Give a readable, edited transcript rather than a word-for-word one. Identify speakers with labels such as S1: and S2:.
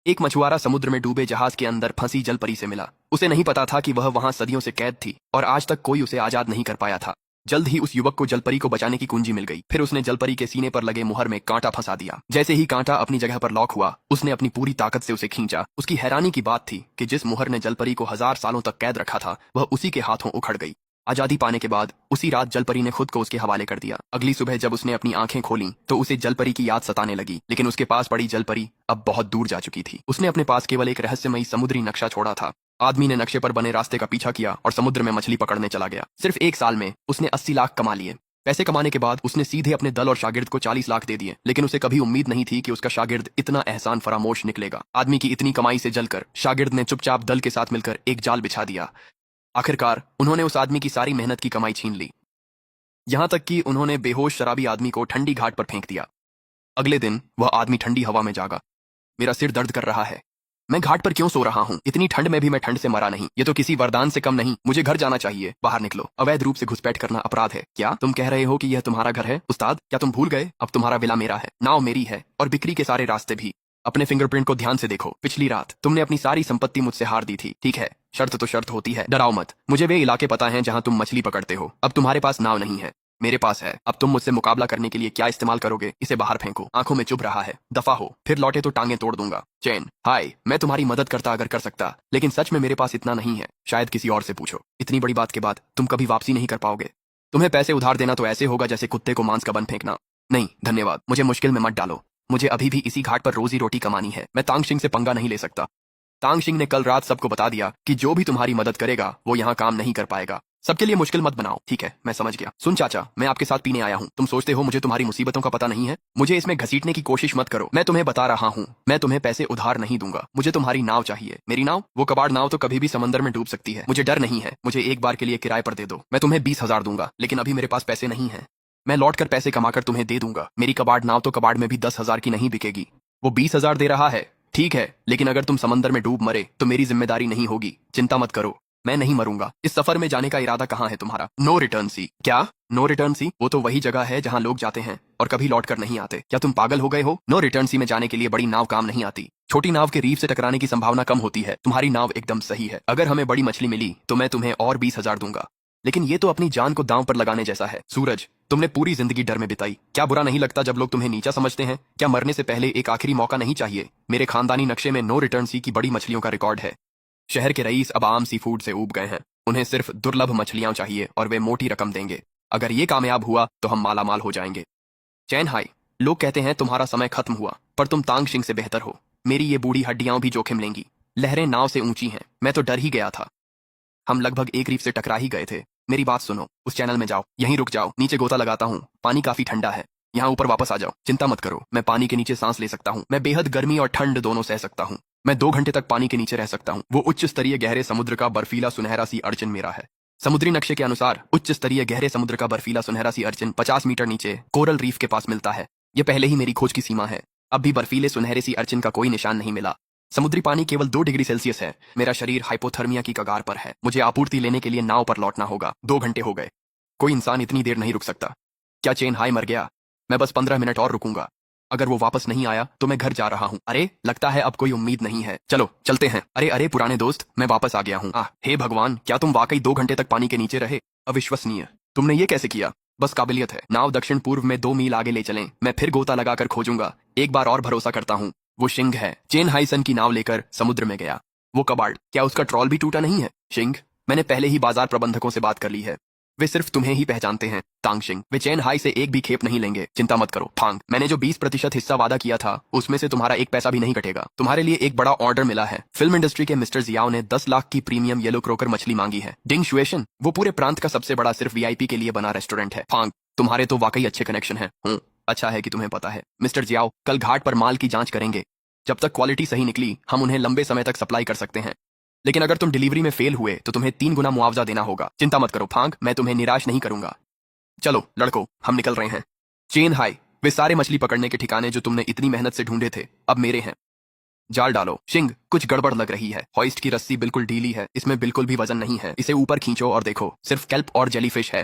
S1: एक मछुआरा समुद्र में डूबे जहाज के अंदर फंसी जलपरी से मिला। उसे नहीं पता था कि वह वहां सदियों से कैद थी और आज तक कोई उसे आजाद नहीं कर पाया था। जल्द ही उस युवक को जलपरी को बचाने की कुंजी मिल गई। फिर उसने जलपरी के सीने पर लगे मुहर में कांटा फंसा दिया। जैसे ही कांटा अपनी जगह पर लॉक हुआ, उसने अपनी पूरी ताकत से उसे खींचा। उसकी हैरानी की बात थी कि जिस मुहर ने जलपरी को 1000 सालों तक कैद रखा था, वह उसी के हाथों उखड़ गई। आजादी पाने के बाद उसी रात जलपरी ने खुद को उसके हवाले कर दिया। अगली सुबह जब उसने अपनी आंखें खोलीं तो उसे जलपरी की याद सताने लगी, लेकिन उसके पास पड़ी जलपरी अब बहुत दूर जा चुकी थी। उसने अपने पास केवल एक रहस्यमयी समुद्री नक्शा छोड़ा था। आदमी ने नक्शे पर बने रास्ते का पीछा किया और समुद्र में मछली पकड़ने चला गया। सिर्फ 1 साल में उसने 80 लाख कमा लिए। पैसे कमाने के बाद उसने सीधे अपने दल और शागिर्द को 40 लाख दे दिए, लेकिन उसे कभी उम्मीद नहीं थी कि उसका शागिर्द इतना एहसान फरामोश निकलेगा। आदमी की इतनी कमाई से जलकर शागिर्द ने चुपचाप दल के साथ मिलकर एक जाल बिछा दिया। आखिरकार उन्होंने उस आदमी की सारी मेहनत की कमाई छीन ली, यहां तक कि उन्होंने बेहोश शराबी आदमी को ठंडी घाट पर फेंक दिया। अगले दिन वह आदमी ठंडी हवा में जागा। मेरा सिर दर्द कर रहा है। मैं घाट पर क्यों सो रहा हूँ? इतनी ठंड में भी मैं ठंड से मरा नहीं। ये तो किसी वरदान से कम नहीं। मुझे घर जाना चाहिए। बाहर निकलो। अवैध रूप से घुसपैठ करना अपराध है। क्या तुम कह रहे हो कि यह तुम्हारा घर है? उस्ताद, क्या तुम भूल गए? अब तुम्हारा विला मेरा है, नाव मेरी है और बिक्री के सारे रास्ते भी। अपने फिंगरप्रिंट को ध्यान से देखो। पिछली रात तुमने अपनी सारी संपत्ति मुझसे हार दी थी। ठीक है, शर्त तो शर्त होती है। डराओ मत। मुझे वे इलाके पता हैं जहां तुम मछली पकड़ते हो। अब तुम्हारे पास नाव नहीं है, मेरे पास है। अब तुम मुझसे मुकाबला करने के लिए क्या इस्तेमाल करोगे? इसे बाहर फेंको। आंखों में चुभ रहा है, दफा हो। फिर लौटे तो टांगे तोड़ दूंगा। चैन, हाय, मैं तुम्हारी मदद करता अगर कर सकता, लेकिन सच में मेरे पास इतना नहीं है। शायद किसी और से पूछो। इतनी बड़ी बात के बाद तुम कभी वापसी नहीं कर पाओगे। तुम्हें पैसे उधार देना तो ऐसे होगा जैसे कुत्ते को मांस का बन फेंकना। नहीं धन्यवाद, मुझे मुश्किल में मत डालो। मुझे अभी भी इसी घाट पर रोजी रोटी कमानी है। मैं तांग सिंह से पंगा नहीं ले सकता। तांग सिंह ने कल रात सबको बता दिया कि जो भी तुम्हारी मदद करेगा वो यहाँ काम नहीं कर पाएगा। सबके लिए मुश्किल मत बनाओ। ठीक है, मैं समझ गया। सुन चाचा, मैं आपके साथ पीने आया हूँ। तुम सोचते हो मुझे तुम्हारी मुसीबतों का पता नहीं है? मुझे इसमें घसीटने की कोशिश मत करो। मैं तुम्हें बता रहा हूँ, मैं तुम्हें पैसे उधार नहीं दूंगा। मुझे तुम्हारी नाव चाहिए। मेरी नाव? वो कबाड़ नाव तो कभी भी समंदर में डूब सकती है। मुझे डर नहीं है। मुझे एक बार के लिए किराए पर दे दो। मैं तुम्हें 20,000 दूंगा, लेकिन अभी मेरे पास पैसे नहीं है। मैं लौट कर पैसे कमाकर तुम्हें दे दूंगा। मेरी कबाड़ नाव तो कबाड़ में भी 10,000 की नहीं बिकेगी। वो 20,000 दे रहा है, ठीक है, लेकिन अगर तुम समंदर में डूब मरे तो मेरी जिम्मेदारी नहीं होगी। चिंता मत करो, मैं नहीं मरूंगा। इस सफर में जाने का इरादा कहाँ है तुम्हारा? नो रिटर्न सी। क्या नो रिटर्न सी? वो तो वही जगह है जहाँ लोग जाते हैं और कभी लौट कर नहीं आते। क्या तुम पागल हो गए हो? नो रिटर्न सी में जाने के लिए बड़ी नाव काम नहीं आती। छोटी नाव के रीफ से टकराने की संभावना कम होती है। तुम्हारी नाव एकदम सही है। अगर हमें बड़ी मछली मिली तो मैं तुम्हें और 20,000 दूंगा, लेकिन ये तो अपनी जान को दांव पर लगाने जैसा है। सूरज, तुमने पूरी जिंदगी डर में बिताई। क्या बुरा नहीं लगता जब लोग तुम्हें नीचा समझते हैं? क्या मरने से पहले एक आखिरी मौका नहीं चाहिए? मेरे खानदानी नक्शे में नो रिटर्न सी की बड़ी मछलियों का रिकॉर्ड है। शहर के रईस अब आम सी फूड से ऊब गए हैं। उन्हें सिर्फ दुर्लभ मछलियां चाहिए और वे मोटी रकम देंगे। अगर ये कामयाब हुआ तो हम मालामाल हो जाएंगे। चैन, हाय, लोग कहते हैं तुम्हारा समय खत्म हुआ, पर तुम तांग सिंह से बेहतर हो। मेरी ये बूढ़ी हड्डियां भी जोखिम लेंगी। लहरें नाव से ऊंची हैं। मैं तो डर ही गया था। हम लगभग एक रीफ से टकरा ही गए थे। मेरी बात सुनो, उस चैनल में जाओ। यहीं रुक जाओ, नीचे गोता लगाता हूँ। पानी काफी ठंडा है। यहाँ ऊपर वापस आ जाओ। चिंता मत करो, मैं पानी के नीचे सांस ले सकता हूँ। मैं बेहद गर्मी और ठंड दोनों सह सकता हूँ। मैं 2 घंटे तक पानी के नीचे रह सकता हूँ। वो उच्च स्तरीय गहरे समुद्र का बर्फीला सुनहरा सी अर्चिन मेरा है। समुद्री नक्शे के अनुसार उच्च स्तरीय गहरे समुद्र का बर्फीला सुनहरा सी अर्चिन 50 मीटर नीचे कोरल रीफ के पास मिलता है। यह पहले ही मेरी खोज की सीमा है। अब भी बर्फीले सुनहरे सी अर्चिन का कोई निशान नहीं मिला। समुद्री पानी केवल 2 डिग्री सेल्सियस है। मेरा शरीर हाइपोथर्मिया की कगार पर है। मुझे आपूर्ति लेने के लिए नाव पर लौटना होगा। 2 घंटे हो गए। कोई इंसान इतनी देर नहीं रुक सकता। क्या चेन हाई मर गया? मैं बस 15 मिनट और रुकूंगा। अगर वो वापस नहीं आया तो मैं घर जा रहा हूँ। अरे, लगता है अब कोई उम्मीद नहीं है। चलो चलते हैं। अरे अरे पुराने दोस्त, मैं वापस आ गया हूँ। हे भगवान, क्या तुम वाकई 2 घंटे तक पानी के नीचे रहे? अविश्वसनीय। तुमने ये कैसे किया? बस काबिलियत है। नाव दक्षिण पूर्व में 2 मील आगे ले चलें। मैं फिर गोता लगाकर खोजूंगा। एक बार और भरोसा करता हूँ। वो शिंग है। चेन हाइसन की नाव लेकर समुद्र में गया। वो कबाड़, क्या उसका ट्रॉल भी टूटा नहीं है? शिंग, मैंने पहले ही बाजार प्रबंधकों से बात कर ली है। वे सिर्फ तुम्हें ही पहचानते हैं। तांग सिंह, वे चैन हाई से एक भी खेप नहीं लेंगे। चिंता मत करो। फांग, मैंने जो 20% हिस्सा वादा किया था उसमें से तुम्हारा एक पैसा भी नहीं कटेगा। तुम्हारे लिए एक बड़ा ऑर्डर मिला है। फिल्म इंडस्ट्री के मिस्टर जियाओ ने 10 लाख की प्रीमियम येलो क्रोकर मछली मांगी है। डिंग शुएशन, वो पूरे प्रांत का सबसे बड़ा सिर्फ वीआईपी के लिए बना रेस्टोरेंट है। फांग, तुम्हारे तो वाकई अच्छे कनेक्शन है। अच्छा है कि तुम्हें पता है। मिस्टर जियाओ, कल घाट पर माल की जांच करेंगे। जब तक क्वालिटी सही निकली हम उन्हें लंबे समय तक सप्लाई कर सकते हैं, लेकिन अगर तुम डिलीवरी में फेल हुए तो तुम्हें 3 गुना मुआवजा देना होगा। चिंता मत करो फांग, मैं तुम्हें निराश नहीं करूंगा। चलो लड़को, हम निकल रहे हैं। चेन हाई, वे सारे मछली पकड़ने के ठिकाने जो तुमने इतनी मेहनत से ढूंढे थे अब मेरे हैं। जाल डालो। शिंग, कुछ गड़बड़ लग रही है। हॉइस्ट की रस्सी बिल्कुल ढीली है। इसमें बिल्कुल भी वजन नहीं है। इसे ऊपर खींचो और देखो, सिर्फ केल्प और जेलीफिश है।